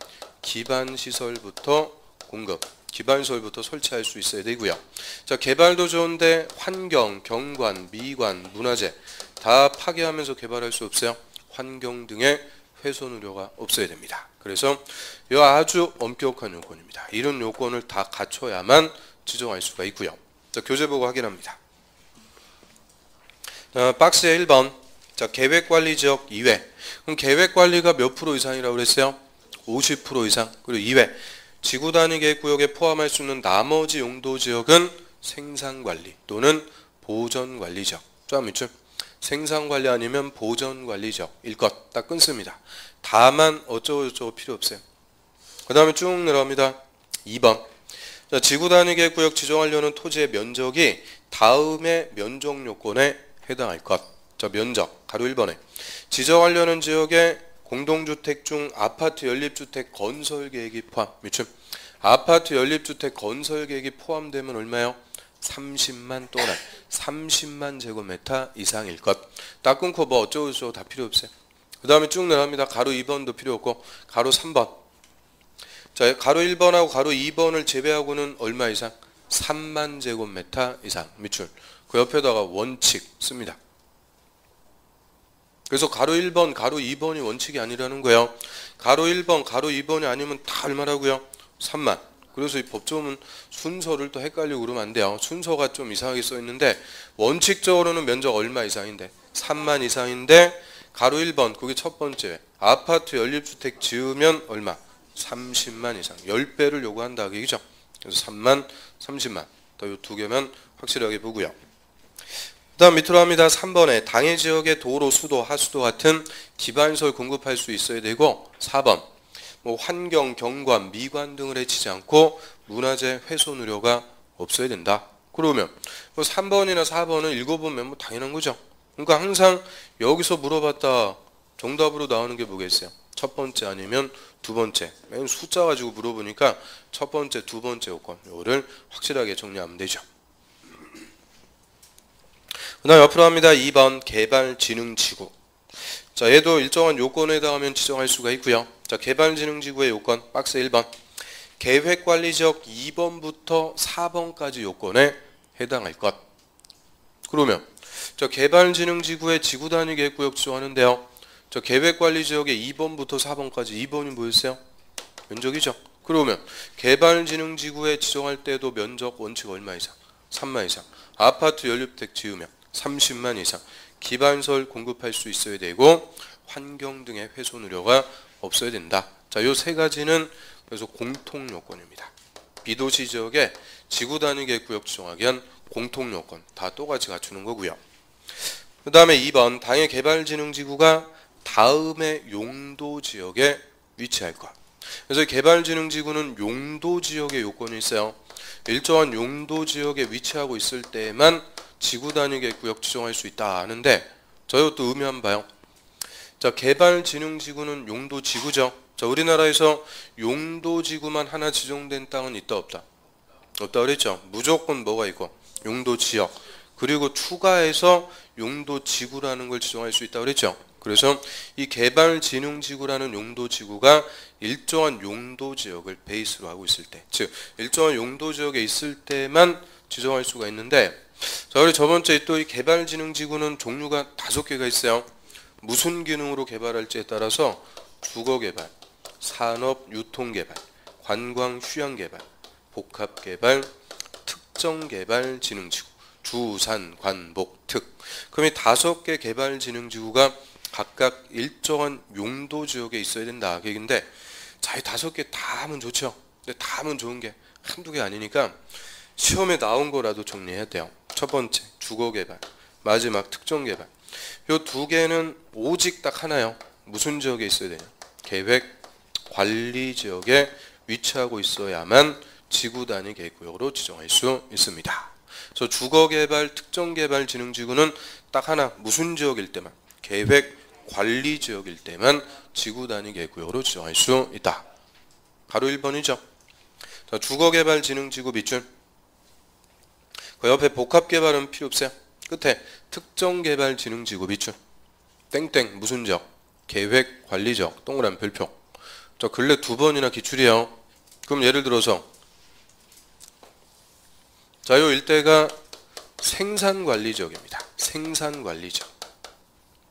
기반시설부터 공급, 기반시설부터 설치할 수 있어야 되고요. 자, 개발도 좋은데 환경, 경관, 미관, 문화재 다 파괴하면서 개발할 수 없어요. 환경 등의 훼손 우려가 없어야 됩니다. 그래서 이 아주 엄격한 요건입니다. 이런 요건을 다 갖춰야만 지정할 수가 있고요. 자, 교재 보고 확인합니다. 박스에 1번. 자, 계획관리지역 이외. 그럼 계획관리가 몇 프로 이상이라고 그랬어요? 50% 이상. 그리고 이외. 지구단위 계획구역에 포함할 수 있는 나머지 용도지역은 생산관리 또는 보전관리지역. 자, 밑줄. 생산관리 아니면 보전관리지역일 것. 딱 끊습니다. 다만 어쩌고저쩌고 필요 없어요. 그 다음에 쭉 내려갑니다. 2번. 자, 지구단위 계획구역 지정하려는 토지의 면적이 다음의 면적 요건에 해당할 것. 자, 면적 가로 1번에 지정하려는 지역의 공동주택 중 아파트 연립주택 건설 계획이 포함. 밑줄. 아파트 연립주택 건설 계획이 포함되면 얼마요? 30만 또는 30만 제곱미터 이상일 것. 딱 끊고 뭐 어쩌고저쩌고 다 필요 없어요. 그 다음에 쭉 내려갑니다. 가로 2번도 필요 없고 가로 3번. 자, 가로 1번하고 가로 2번을 제외하고는 얼마 이상? 3만 제곱미터 이상. 밑줄. 그 옆에다가 원칙 씁니다. 그래서 가로 1번, 가로 2번이 원칙이 아니라는 거예요. 가로 1번, 가로 2번이 아니면 다 얼마라고요? 3만. 그래서 이 법조문 순서를 또 헷갈리고 그러면 안 돼요. 순서가 좀 이상하게 써 있는데 원칙적으로는 면적 얼마 이상인데? 3만 이상인데 가로 1번, 그게 첫 번째. 아파트 연립주택 지으면 얼마? 30만 이상. 10배를 요구한다. 그죠? 그래서 3만, 30만. 또 이 두 개만 확실하게 보고요. 그 다음 밑으로 합니다. 3번에 당해 지역의 도로, 수도, 하수도 같은 기반시설 공급할 수 있어야 되고 4번 뭐 환경, 경관, 미관 등을 해치지 않고 문화재 훼손 우려가 없어야 된다. 그러면 뭐 3번이나 4번은 읽어보면 뭐 당연한 거죠. 그러니까 항상 여기서 물어봤다 정답으로 나오는 게 뭐겠어요? 첫 번째 아니면 두 번째. 맨 숫자 가지고 물어보니까 첫 번째, 두 번째 요건 요거를 확실하게 정리하면 되죠. 그 다음 옆으로 합니다. 2번 개발진흥지구. 자, 얘도 일정한 요건에 해당하면 지정할 수가 있고요. 자, 개발진흥지구의 요건 박스 1번 계획관리지역 2번부터 4번까지 요건에 해당할 것. 그러면 저 개발진흥지구의 지구단위 계획구역 지정하는데요. 저 계획관리지역의 2번부터 4번까지 2번이 뭐였어요? 면적이죠. 그러면 개발진흥지구에 지정할 때도 면적 원칙 얼마 이상? 3만 이상. 아파트 연립주택 지으면 30만 이상. 기반시설 공급할 수 있어야 되고 환경 등의 훼손 우려가 없어야 된다. 자, 요 세 가지는 그래서 공통 요건입니다. 비도시 지역에 지구 단위 계획구역 지정하기 위한 공통 요건 다 똑같이 갖추는 거고요. 그 다음에 2번 당해 개발진흥지구가 다음의 용도 지역에 위치할 것. 그래서 개발진흥지구는 용도 지역의 요건이 있어요. 일정한 용도 지역에 위치하고 있을 때만 지구 단위 계획구역 지정할 수 있다 하는데 저희도 의미 한번 봐요. 자, 개발진흥지구는 용도지구죠. 자, 우리나라에서 용도지구만 하나 지정된 땅은 있다 없다? 없다 그랬죠. 무조건 뭐가 있고 용도지역 그리고 추가해서 용도지구라는 걸 지정할 수 있다 그랬죠. 그래서 이 개발진흥지구라는 용도지구가 일정한 용도지역을 베이스로 하고 있을 때, 즉 일정한 용도지역에 있을 때만 지정할 수가 있는데, 자, 우리 저번주에 또 이 개발진흥지구는 종류가 5개가 있어요. 무슨 기능으로 개발할지에 따라서 주거개발, 산업유통개발, 관광휴양개발, 복합개발, 특정개발진흥지구, 주산, 관, 복, 특. 그럼 이 5개 개발진흥지구가 각각 일정한 용도지역에 있어야 된다. 그 얘기인데, 자, 이 5개 다 하면 좋죠. 근데 다 하면 좋은 게 한두 개 아니니까 시험에 나온 거라도 정리해야 돼요. 첫 번째, 주거개발. 마지막, 특정개발. 요 2개는 오직 딱 하나요. 무슨 지역에 있어야 되냐? 계획관리지역에 위치하고 있어야만 지구단위 계획구역으로 지정할 수 있습니다. 그래서 주거개발, 특정개발진흥지구는 딱 하나 무슨 지역일 때만 계획관리지역일 때만 지구단위 계획구역으로 지정할 수 있다. 바로 1번이죠. 자, 주거개발진흥지구 밑줄. 그 옆에 복합개발은 필요 없어요. 끝에 특정개발진흥지구 밑줄. 땡땡 무슨 지역? 계획관리지역. 동그라미 별표. 저 근래 2번이나 기출이에요. 그럼 예를 들어서 자, 요 일대가 생산관리지역입니다. 생산관리지역.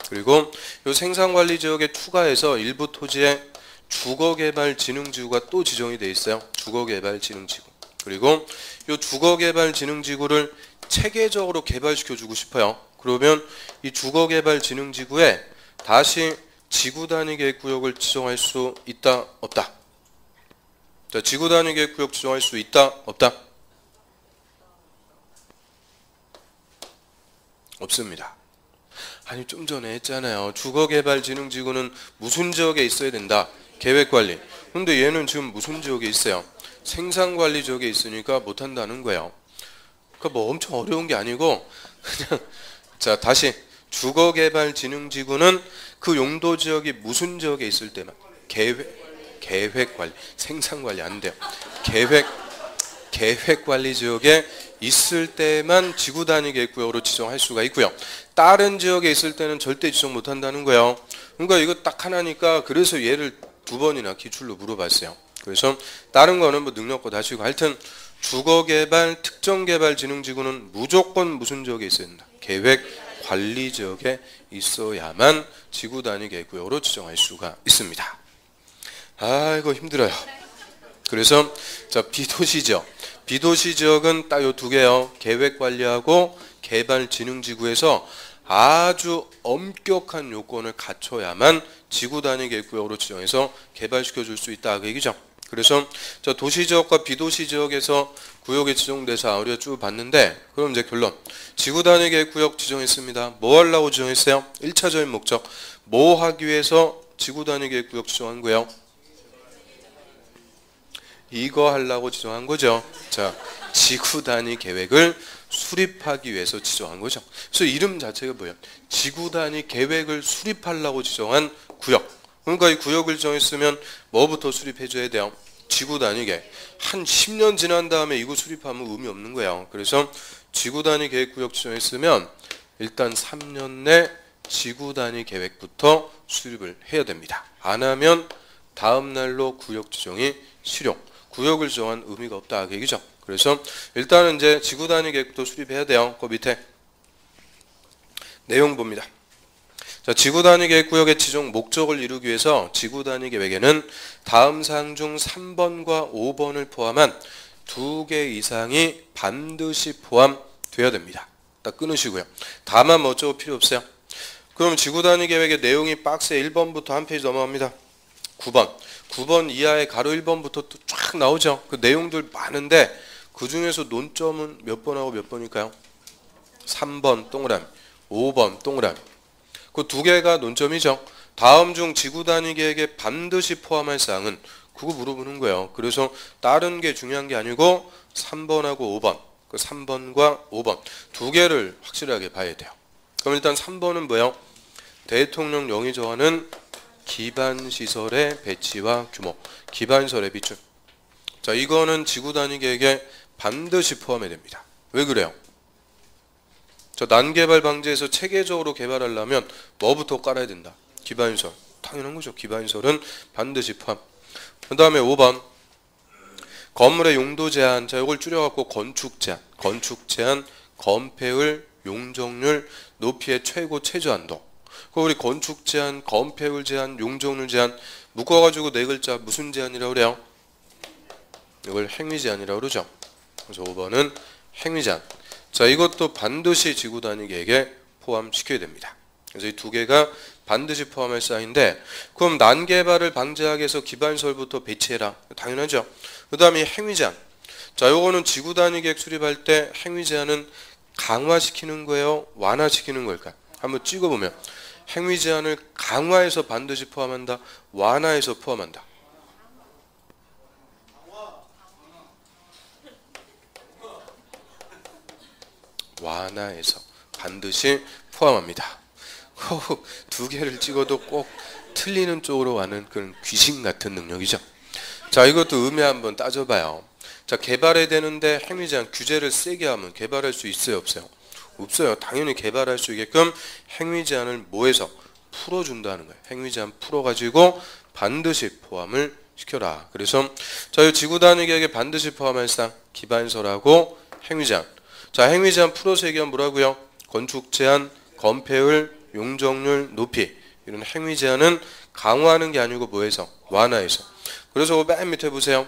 그리고 요 생산관리지역에 추가해서 일부 토지에 주거개발진흥지구가 또 지정이 되어 있어요. 주거개발진흥지구. 그리고 요 주거개발진흥지구를 체계적으로 개발시켜주고 싶어요. 그러면 이 주거개발진흥지구에 다시 지구단위 계획구역을 지정할 수 있다 없다? 자, 지구단위 계획구역 지정할 수 있다 없다? 없습니다. 아니 좀 전에 했잖아요. 주거개발진흥지구는 무슨 지역에 있어야 된다? 계획관리. 근데 얘는 지금 무슨 지역에 있어요? 생산관리 지역에 있으니까 못한다는 거예요. 그러니까 뭐 엄청 어려운 게 아니고 그냥 자, 다시 주거개발진흥지구는 그 용도지역이 무슨 지역에 있을 때만 계획관리, 생산관리 안 돼요. 계획관리 지역에 있을 때만 지구단위 계획구역으로 지정할 수가 있고요. 다른 지역에 있을 때는 절대 지정 못한다는 거예요. 그러니까 이거 딱 하나니까 그래서 얘를 2번이나 기출로 물어봤어요. 그래서 다른 거는 뭐 능력고 다시고 하여튼 주거개발, 특정개발진흥지구는 무조건 무슨 지역에 있어야 된다. 계획관리지역에 있어야만 지구단위 계획구역으로 지정할 수가 있습니다. 아이고 힘들어요. 그래서 자, 비도시지역. 비도시지역은 딱 요 2개요. 계획관리하고 개발진흥지구에서 아주 엄격한 요건을 갖춰야만 지구단위 계획구역으로 지정해서 개발시켜 줄 수 있다 그 얘기죠. 그래서 저 도시지역과 비도시지역에서 구역이 지정돼서 우리가 쭉 봤는데, 그럼 이제 결론. 지구 단위 계획 구역 지정했습니다. 뭐 하려고 지정했어요? 1차적인 목적. 뭐 하기 위해서 지구 단위 계획 구역 지정한 거예요? 이거 하려고 지정한 거죠. 자, 지구 단위 계획을 수립하기 위해서 지정한 거죠. 그래서 이름 자체가 뭐예요? 지구 단위 계획을 수립하려고 지정한 구역. 그러니까 이 구역을 정했으면 뭐부터 수립해줘야 돼요? 지구 단위 계획. 한 10년 지난 다음에 이거 수립하면 의미 없는 거예요. 그래서 지구 단위 계획 구역 지정했으면 일단 3년 내 지구 단위 계획부터 수립을 해야 됩니다. 안 하면 다음 날로 구역 지정이 실용. 구역을 정한 의미가 없다 그 얘기죠. 그래서 일단은 이제 지구 단위 계획부터 수립해야 돼요. 그 밑에 내용 봅니다. 자, 지구 단위 계획 구역의 지정 목적을 이루기 위해서 지구 단위 계획에는 다음 사항 중 3번과 5번을 포함한 2개 이상이 반드시 포함되어야 됩니다. 딱 끊으시고요. 다만 뭐 어쩌고 필요 없어요. 그럼 지구 단위 계획의 내용이 박스에 1번부터 한 페이지 넘어갑니다. 9번 이하의 가로 1번부터 또 쫙 나오죠. 그 내용들 많은데 그 중에서 논점은 몇 번하고 몇 번일까요? 3번 동그라미, 5번 동그라미. 그 두 개가 논점이죠. 다음 중 지구 단위 계획에 반드시 포함할 사항은 그거 물어보는 거예요. 그래서 다른 게 중요한 게 아니고 3번하고 5번, 그 3번과 5번 두 개를 확실하게 봐야 돼요. 그럼 일단 3번은 뭐예요? 대통령령이 정하는 기반시설의 배치와 규모, 기반시설의 비출. 자, 이거는 지구 단위 계획에 반드시 포함해야 됩니다. 왜 그래요? 저 난개발 방지에서 체계적으로 개발하려면 뭐부터 깔아야 된다? 기반시설. 당연한 거죠. 기반시설은 반드시 포함. 그 다음에 5번 건물의 용도 제한. 자, 이걸 줄여갖고 건축 제한. 건축 제한, 건폐율, 용적률, 높이의 최고 최저한도. 그 우리 건축 제한, 건폐율 제한, 용적률 제한 묶어가지고 네 글자 무슨 제한이라고 그래요? 이걸 행위 제한이라고 그러죠. 그래서 5번은 행위 제한. 자, 이것도 반드시 지구 단위 계획에 포함시켜야 됩니다. 그래서 이 두 개가 반드시 포함할 사항인데, 그럼 난개발을 방지하기 위해서 기반시설부터 배치해라. 당연하죠. 그 다음에 행위 제한. 자, 요거는 지구 단위 계획 수립할 때 행위 제한은 강화시키는 거예요? 완화시키는 걸까요? 한번 찍어보면 행위 제한을 강화해서 반드시 포함한다? 완화해서 포함한다? 완화해서 반드시 포함합니다. 두 개를 찍어도 꼭 틀리는 쪽으로 가는 그런 귀신 같은 능력이죠. 자, 이것도 의미 한번 따져봐요. 자, 개발해야 되는데 행위 제한 규제를 세게 하면 개발할 수 있어요, 없어요? 없어요. 당연히 개발할 수 있게끔 행위 제한을 뭐해서 풀어준다는 거예요. 행위 제한 풀어가지고 반드시 포함을 시켜라. 그래서 자, 이 지구 단위 계획에 반드시 포함할 사항 기반시설하고 행위 제한. 자, 행위 제한 풀어서 얘기하면 뭐라고요? 건축 제한, 건폐율, 용적률, 높이. 이런 행위 제한은 강화하는 게 아니고 뭐해서? 완화해서. 그래서 맨 밑에 보세요.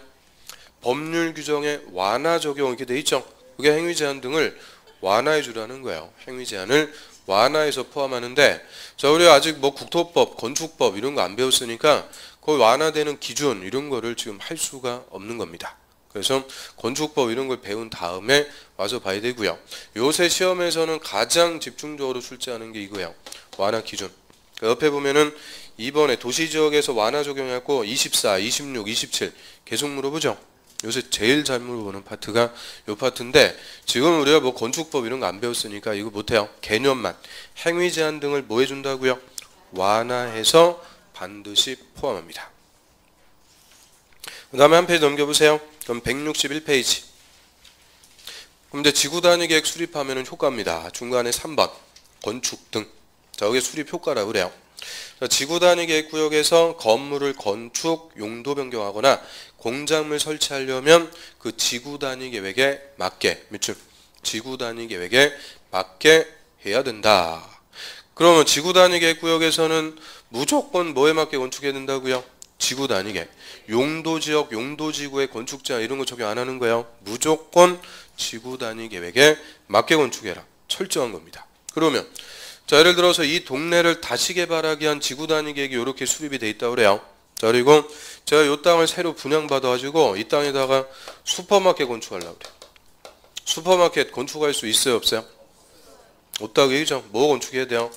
법률 규정에 완화 적용 이렇게 돼 있죠. 그게 행위 제한 등을 완화해 주라는 거예요. 행위 제한을 완화해서 포함하는데, 자, 우리 아직 뭐 국토법, 건축법 이런 거 안 배웠으니까 그 완화되는 기준 이런 거를 지금 할 수가 없는 겁니다. 그래서 건축법 이런 걸 배운 다음에 와서 봐야 되고요. 요새 시험에서는 가장 집중적으로 출제하는 게 이거예요. 완화 기준. 그 옆에 보면은 2번에 도시지역에서 완화 적용하고 24, 26, 27 계속 물어보죠. 요새 제일 잘 물어보는 파트가 요 파트인데, 지금 우리가 뭐 건축법 이런 거 안 배웠으니까 이거 못해요. 개념만. 행위 제한 등을 뭐 해준다고요? 완화해서 반드시 포함합니다. 그 다음에 한 페이지 넘겨보세요. 그럼 161페이지. 그럼 이제 지구 단위 계획 수립하면 효과입니다. 중간에 3번 건축 등. 자, 여기 수립 효과라고 그래요. 자, 지구 단위 계획 구역에서 건물을 건축, 용도 변경하거나 공작물 설치하려면 그 지구 단위 계획에 맞게, 밑줄, 지구 단위 계획에 맞게 해야 된다. 그러면 지구 단위 계획 구역에서는 무조건 뭐에 맞게 건축해야 된다고요? 지구 단위 계획. 용도 지역, 용도 지구의 건축 제한 이런 거 적용 안 하는 거예요. 무조건 지구 단위 계획에 맞게 건축해라. 철저한 겁니다. 그러면 자, 예를 들어서 이 동네를 다시 개발하기 위한 지구 단위 계획이 이렇게 수립이 돼 있다고 그래요. 자, 그리고 제가 이 땅을 새로 분양받아가지고 이 땅에다가 슈퍼마켓 건축하려고 그래요. 슈퍼마켓 건축할 수 있어요, 없어요? 없다고 얘기죠. 뭐 건축해야 돼요?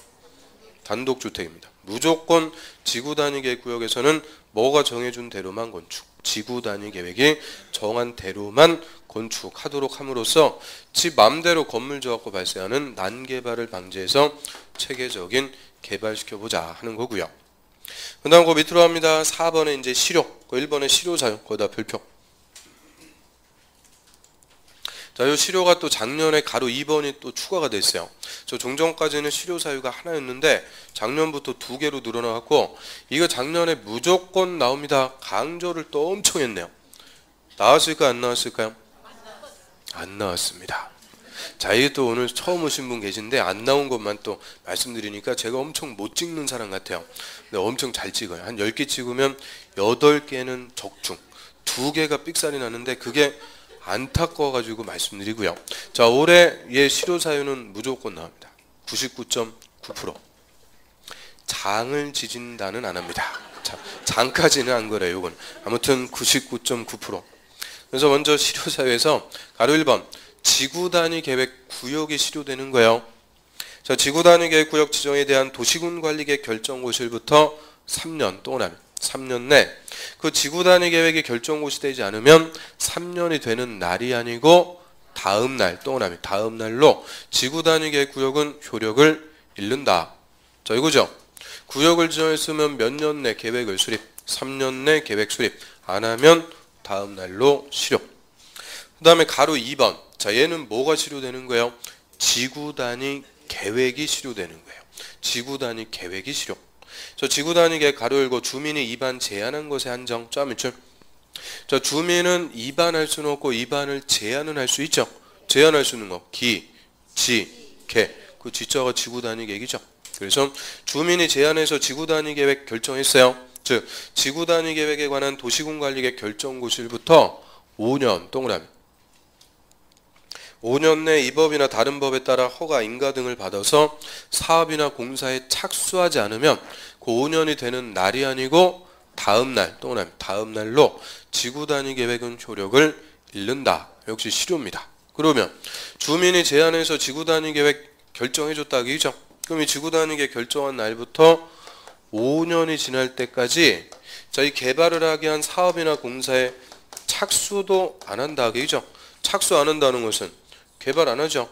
단독주택입니다. 무조건 지구단위계획구역에서는 뭐가 정해준 대로만 건축, 지구단위계획이 정한 대로만 건축하도록 함으로써 집 맘대로 건물 지어갖고 발생하는 난개발을 방지해서 체계적인 개발시켜보자 하는 거고요. 그 다음 그 밑으로 갑니다. 4번에 이제 실효, 그 1번에 실효사유, 거기다 별표. 자, 이 실효가 또 작년에 가로 2번이 또 추가가 됐어요. 저 종전까지는 실효사유가 하나였는데 작년부터 2개로 늘어나갖고 이거 작년에 무조건 나옵니다. 강조를 또 엄청 했네요. 나왔을까요? 안 나왔을까요? 안 나왔습니다. 자, 이게 또 오늘 처음 오신 분 계신데 안 나온 것만 또 말씀드리니까 제가 엄청 못 찍는 사람 같아요. 근데 엄청 잘 찍어요. 한 10개 찍으면 8개는 적중, 2개가 삑살이 나는데 그게 안타까워가지고 말씀드리고요. 자, 올해 얘 실효사유는 무조건 나옵니다. 99.9%. 장을 지진다는 안 합니다. 자, 장까지는 안 그래요. 이건 아무튼 99.9%. 그래서 먼저 실효사유에서 가로 1번 지구단위 계획 구역이 실효되는 거예요. 자, 지구단위 계획 구역 지정에 대한 도시군 관리계획 결정고시일부터 3년 동안 3년 내 그 지구단위 계획이 결정고시 되지 않으면 3년이 되는 날이 아니고 다음 날 동그라미 다음 날로 지구단위 계획 구역은 효력을 잃는다. 자, 이거죠. 구역을 지정했으면 몇 년 내 계획을 수립, 3년 내 계획 수립 안 하면 다음 날로 실효. 그 다음에 가로 2번. 자, 얘는 뭐가 실효되는 거예요? 지구단위 계획이 실효되는 거예요. 지구단위 계획이 실효. 저 지구단위 계획 가로 열고 주민이 입안 제한한 것에 한정. 자, 밑줄. 자, 주민은 입안할 수는 없고 입안을 제한은 할 수 있죠. 제한할 수 있는 거. 기, 지, 개. 그 지자가 지구단위 계획이죠. 그래서 주민이 제한해서 지구단위 계획 결정했어요. 즉 지구단위 계획에 관한 도시군관리계획 결정고시일부터 5년 동그라미 5년 내 이 법이나 다른 법에 따라 허가, 인가 등을 받아서 사업이나 공사에 착수하지 않으면 그 5년이 되는 날이 아니고 다음 날 동그라미 다음 날로 지구단위 계획은 효력을 잃는다. 역시 실효입니다. 그러면 주민이 제안해서 지구단위 계획 결정해줬다 그죠? 그럼 이 지구단위 계획 결정한 날부터 5년이 지날 때까지 자, 이 개발을 하게 한 사업이나 공사에 착수도 안 한다 그죠? 착수 안 한다는 것은 개발 안 하죠.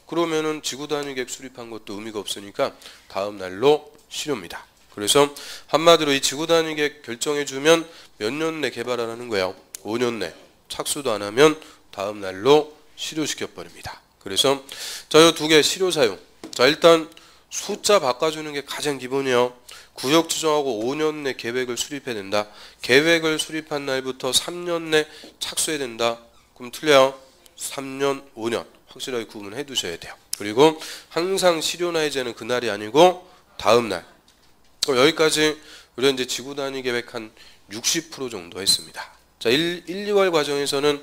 그러면은 지구단위 계획 수립한 것도 의미가 없으니까 다음 날로 실효입니다. 그래서 한마디로 이 지구단위 계획 결정해주면 몇 년 내 개발하라는 거예요. 5년 내 착수도 안 하면 다음 날로 실효시켜버립니다. 그래서 자, 이 2개 실효사유. 자, 일단 숫자 바꿔주는 게 가장 기본이에요. 구역 지정하고 5년 내 계획을 수립해야 된다. 계획을 수립한 날부터 3년 내 착수해야 된다. 그럼 틀려요. 3년, 5년 확실하게 구분해 두셔야 돼요. 그리고 항상 실효나 해제는 그날이 아니고 다음 날. 여기까지 우리가 이제 지구단위 계획 한 60% 정도 했습니다. 자, 1, 2월 과정에서는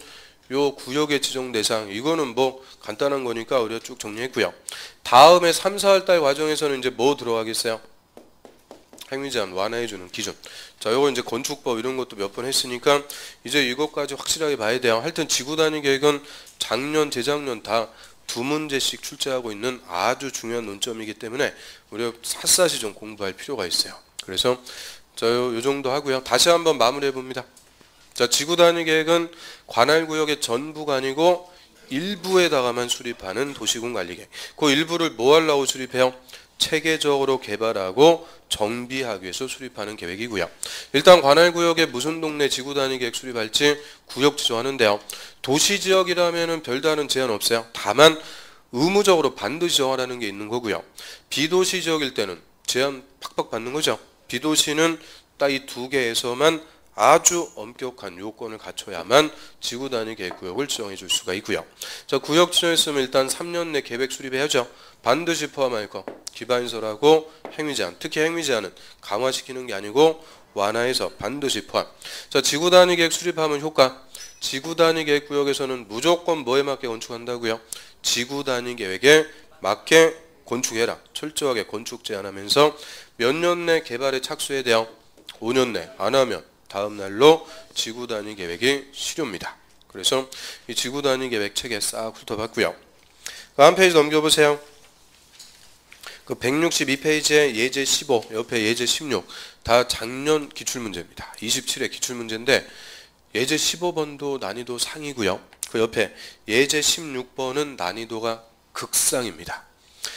요 구역의 지정 대상 이거는 뭐 간단한 거니까 우리가 쭉 정리했고요. 다음에 3, 4월 달 과정에서는 이제 뭐 들어가겠어요? 행위제한 완화해주는 기준. 자, 요거 이제 건축법 이런 것도 몇 번 했으니까 이제 이것까지 확실하게 봐야 돼요. 하여튼 지구단위 계획은 작년, 재작년 다 2문제씩 출제하고 있는 아주 중요한 논점이기 때문에 우리가 샅샅이 좀 공부할 필요가 있어요. 그래서 요 정도 하고요. 다시 한번 마무리해 봅니다. 자, 지구단위 계획은 관할 구역의 전부가 아니고 일부에다가만 수립하는 도시군 관리계획. 그 일부를 뭐 하려고 수립해요? 체계적으로 개발하고 정비하기 위해서 수립하는 계획이고요. 일단 관할구역에 무슨 동네 지구단위 계획 수립할지 구역 지정하는데요. 도시지역이라면 별다른 제한 없어요. 다만 의무적으로 반드시 정하라는 게 있는 거고요. 비도시지역일 때는 제한 팍팍 받는 거죠. 비도시는 딱 이 2개에서만 아주 엄격한 요건을 갖춰야만 지구단위 계획구역을 지정해 줄 수가 있고요. 자, 구역 지정했으면 일단 3년 내 계획 수립해야죠. 반드시 포함할 거 기반시설하고 행위제한, 특히 행위제한은 강화시키는 게 아니고 완화해서 반드시 포함. 자, 지구단위 계획 수립하면 효과. 지구단위 계획구역에서는 무조건 뭐에 맞게 건축한다고요? 지구단위 계획에 맞게 건축해라. 철저하게 건축 제한하면서 몇 년 내 개발에 착수해야 돼요. 5년 내 안 하면 다음 날로 지구 단위 계획이 실효입니다. 그래서 이 지구 단위 계획 책에 싹 훑어봤고요. 한 페이지 넘겨보세요. 그 162페이지에 예제 15, 옆에 예제 16 다 작년 기출문제입니다. 27회 기출문제인데 예제 15번도 난이도 상이고요. 그 옆에 예제 16번은 난이도가 극상입니다.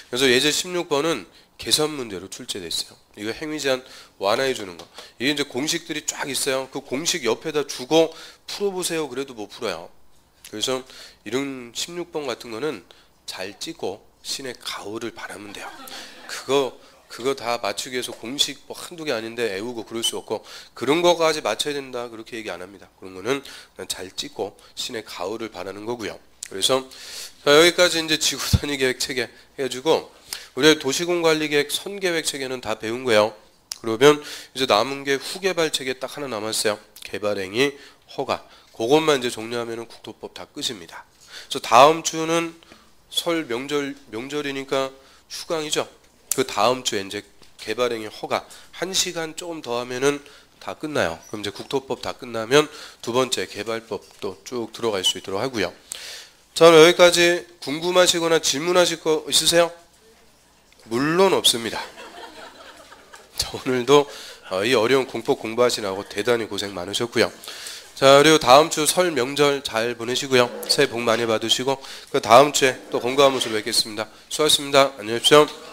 그래서 예제 16번은 계산 문제로 출제됐어요. 이거 행위 제한 완화해 주는 거. 이게 이제 공식들이 쫙 있어요. 그 공식 옆에다 주고 풀어보세요. 그래도 못 풀어요. 그래서 이런 16번 같은 거는 잘 찍고 신의 가호를 바라면 돼요. 그거 다 맞추기 위해서 공식 뭐 한두 개 아닌데 애우고 그럴 수 없고 그런 거까지 맞춰야 된다 그렇게 얘기 안 합니다. 그런 거는 그냥 잘 찍고 신의 가호를 바라는 거고요. 그래서 여기까지 이제 지구 단위 계획 체계 해가지고 우리 도시공관리계획 선계획 체계는 다 배운 거예요. 그러면 이제 남은 게 후개발 체계 딱 하나 남았어요. 개발행위, 허가. 그것만 이제 정리하면은 국토법 다 끝입니다. 그래서 다음 주는 설 명절이니까 휴강이죠. 그 다음 주에 이제 개발행위 허가 1시간 조금 더 하면은 다 끝나요. 그럼 이제 국토법 다 끝나면 두 번째 개발법도 쭉 들어갈 수 있도록 하고요. 자, 여기까지 궁금하시거나 질문하실 거 있으세요? 물론 없습니다. 자, 오늘도 이 어려운 공법 공부하시느라고 대단히 고생 많으셨고요. 자, 그리고 다음 주 설 명절 잘 보내시고요. 새해 복 많이 받으시고 그 다음 주에 또 건강한 모습 뵙겠습니다. 수고하셨습니다. 안녕히 계십시오.